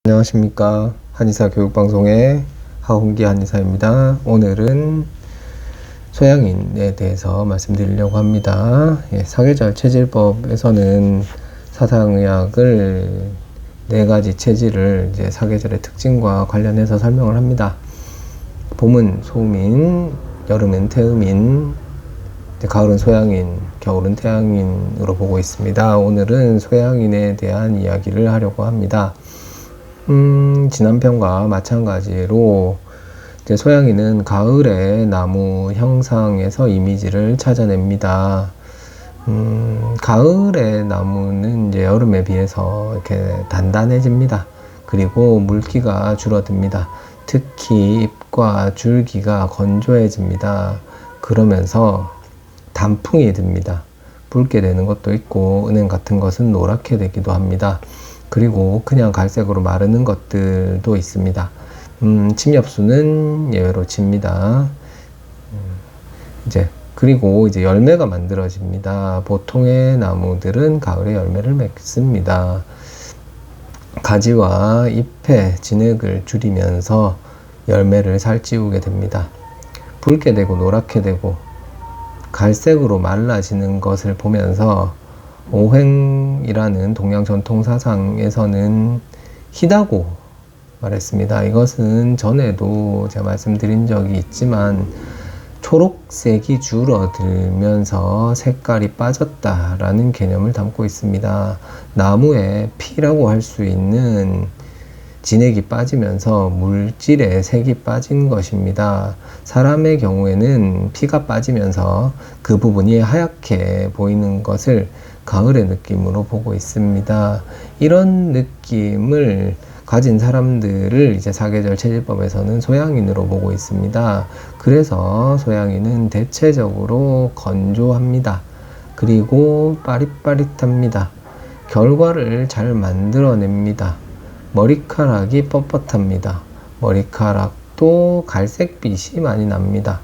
안녕하십니까. 한의사 교육방송의 하홍기 한의사입니다. 오늘은 소양인에 대해서 말씀드리려고 합니다. 사계절 체질법에서는 사상의학을 4가지 체질을 이제 사계절의 특징과 관련해서 설명을 합니다. 봄은 소음인, 여름은 태음인, 가을은 소양인, 겨울은 태양인으로 보고 있습니다. 오늘은 소양인에 대한 이야기를 하려고 합니다. 지난 편과 마찬가지로 이제 소양인은 가을의 나무 형상에서 이미지를 찾아냅니다. 가을의 나무는 이제 여름에 비해서 이렇게 단단해집니다. 그리고 물기가 줄어듭니다. 특히 잎과 줄기가 건조해집니다. 그러면서 단풍이 듭니다. 붉게 되는 것도 있고 은행 같은 것은 노랗게 되기도 합니다. 그리고 그냥 갈색으로 마르는 것들도 있습니다. 침엽수는 예외로 칩니다. 그리고 이제 열매가 만들어집니다. 보통의 나무들은 가을에 열매를 맺습니다. 가지와 잎의 진액을 줄이면서 열매를 살찌우게 됩니다. 붉게 되고 노랗게 되고 갈색으로 말라지는 것을 보면서 오횡이라는 동양 전통 사상에서는 희다고 말했습니다. 이것은 전에도 제가 말씀드린 적이 있지만 초록색이 줄어들면서 색깔이 빠졌다라는 개념을 담고 있습니다. 나무의 피라고 할 수 있는 진액이 빠지면서 물질의 색이 빠진 것입니다. 사람의 경우에는 피가 빠지면서 그 부분이 하얗게 보이는 것을 가을의 느낌으로 보고 있습니다. 이런 느낌을 가진 사람들을 이제 사계절 체질법에서는 소양인으로 보고 있습니다. 그래서 소양인은 대체적으로 건조합니다. 그리고 빠릿빠릿합니다. 결과를 잘 만들어냅니다. 머리카락이 뻣뻣합니다. 머리카락도 갈색빛이 많이 납니다.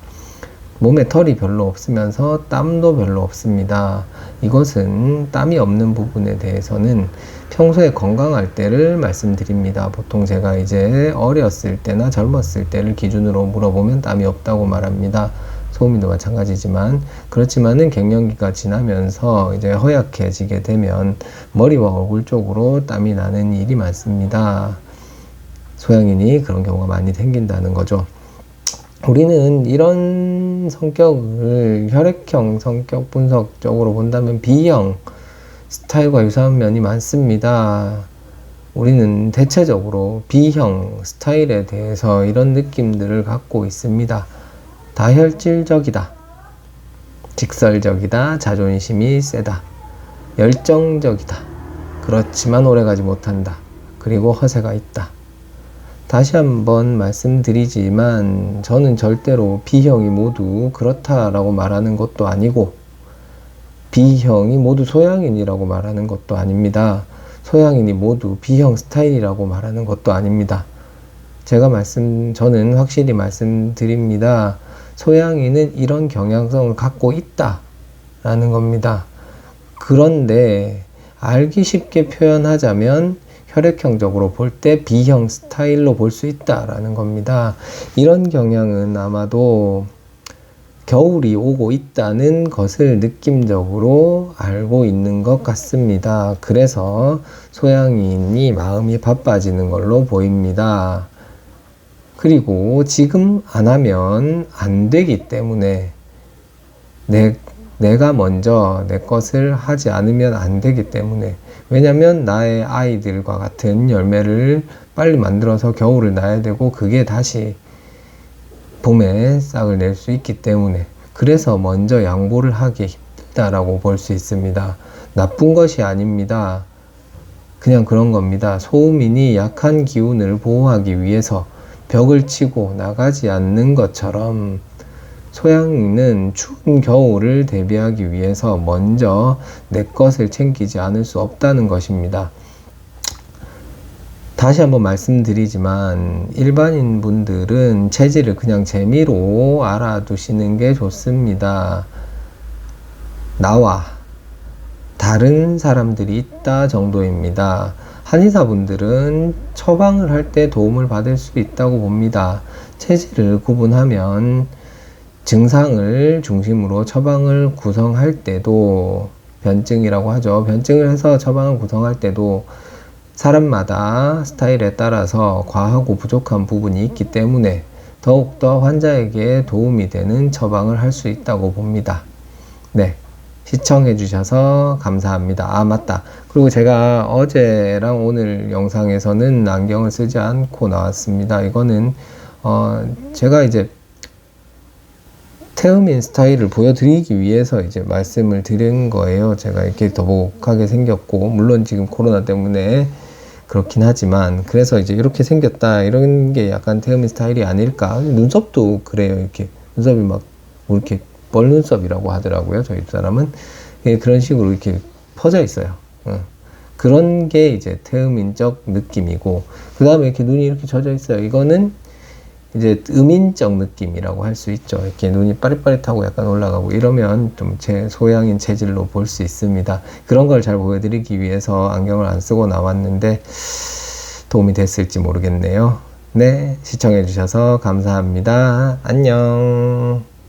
몸에 털이 별로 없으면서 땀도 별로 없습니다. 이것은 땀이 없는 부분에 대해서는 평소에 건강할 때를 말씀드립니다. 보통 제가 이제 어렸을 때나 젊었을 때를 기준으로 물어보면 땀이 없다고 말합니다. 소음인도 마찬가지지만, 그렇지만은 갱년기가 지나면서 이제 허약해지게 되면 머리와 얼굴 쪽으로 땀이 나는 일이 많습니다. 소양인이 그런 경우가 많이 생긴다는 거죠. 우리는 이런 성격을 혈액형 성격 분석적으로 본다면 B형 스타일과 유사한 면이 많습니다. 우리는 대체적으로 B형 스타일에 대해서 이런 느낌들을 갖고 있습니다. 다혈질적이다, 직설적이다, 자존심이 세다, 열정적이다, 그렇지만 오래가지 못한다, 그리고 허세가 있다. 다시 한번 말씀드리지만 저는 절대로 B형이 모두 그렇다라고 말하는 것도 아니고 B형이 모두 소양인이라고 말하는 것도 아닙니다. 소양인이 모두 B형 스타일이라고 말하는 것도 아닙니다. 저는 확실히 말씀드립니다. 소양인은 이런 경향성을 갖고 있다라는 겁니다. 그런데 알기 쉽게 표현하자면 혈액형적으로 볼 때 B형 스타일로 볼 수 있다라는 겁니다. 이런 경향은 아마도 겨울이 오고 있다는 것을 느낌적으로 알고 있는 것 같습니다. 그래서 소양인이 마음이 바빠지는 걸로 보입니다. 그리고 지금 안 하면 안 되기 때문에 내가 먼저 내 것을 하지 않으면 안 되기 때문에, 왜냐면 나의 아이들과 같은 열매를 빨리 만들어서 겨울을 나야 되고 그게 다시 봄에 싹을 낼 수 있기 때문에, 그래서 먼저 양보를 하기 힘들다라고 볼 수 있습니다. 나쁜 것이 아닙니다. 그냥 그런 겁니다. 소음인이 약한 기운을 보호하기 위해서 벽을 치고 나가지 않는 것처럼 소양인은 추운 겨울을 대비하기 위해서 먼저 내 것을 챙기지 않을 수 없다는 것입니다. 다시 한번 말씀드리지만 일반인 분들은 체질을 그냥 재미로 알아두시는 게 좋습니다. 나와 다른 사람들이 있다 정도입니다. 한의사분들은 처방을 할 때 도움을 받을 수 있다고 봅니다. 체질을 구분하면 증상을 중심으로 처방을 구성할 때도 변증이라고 하죠. 변증을 해서 처방을 구성할 때도 사람마다 스타일에 따라서 과하고 부족한 부분이 있기 때문에 더욱더 환자에게 도움이 되는 처방을 할 수 있다고 봅니다. 네. 시청해 주셔서 감사합니다. 아, 맞다. 그리고 제가 어제랑 오늘 영상에서는 안경을 쓰지 않고 나왔습니다. 이거는 제가 이제 태음인 스타일을 보여드리기 위해서 이제 말씀을 드린 거예요. 제가 이렇게 더복하게 생겼고, 물론 지금 코로나 때문에 그렇긴 하지만, 그래서 이제 이렇게 생겼다, 이런 게 약간 태음인 스타일이 아닐까. 눈썹도 그래요. 이렇게 눈썹이 막 뭐 이렇게 벌눈썹이라고 하더라고요. 저희 사람은 그런 식으로 이렇게 퍼져 있어요. 그런 게 이제 태음인적 느낌이고, 그 다음에 이렇게 눈이 이렇게 젖어 있어요. 이거는 이제 음인적 느낌이라고 할 수 있죠. 이렇게 눈이 빠릿빠릿하고 약간 올라가고 이러면 좀 제 소양인 체질로 볼 수 있습니다. 그런 걸 잘 보여드리기 위해서 안경을 안 쓰고 나왔는데 도움이 됐을지 모르겠네요. 네, 시청해 주셔서 감사합니다. 안녕.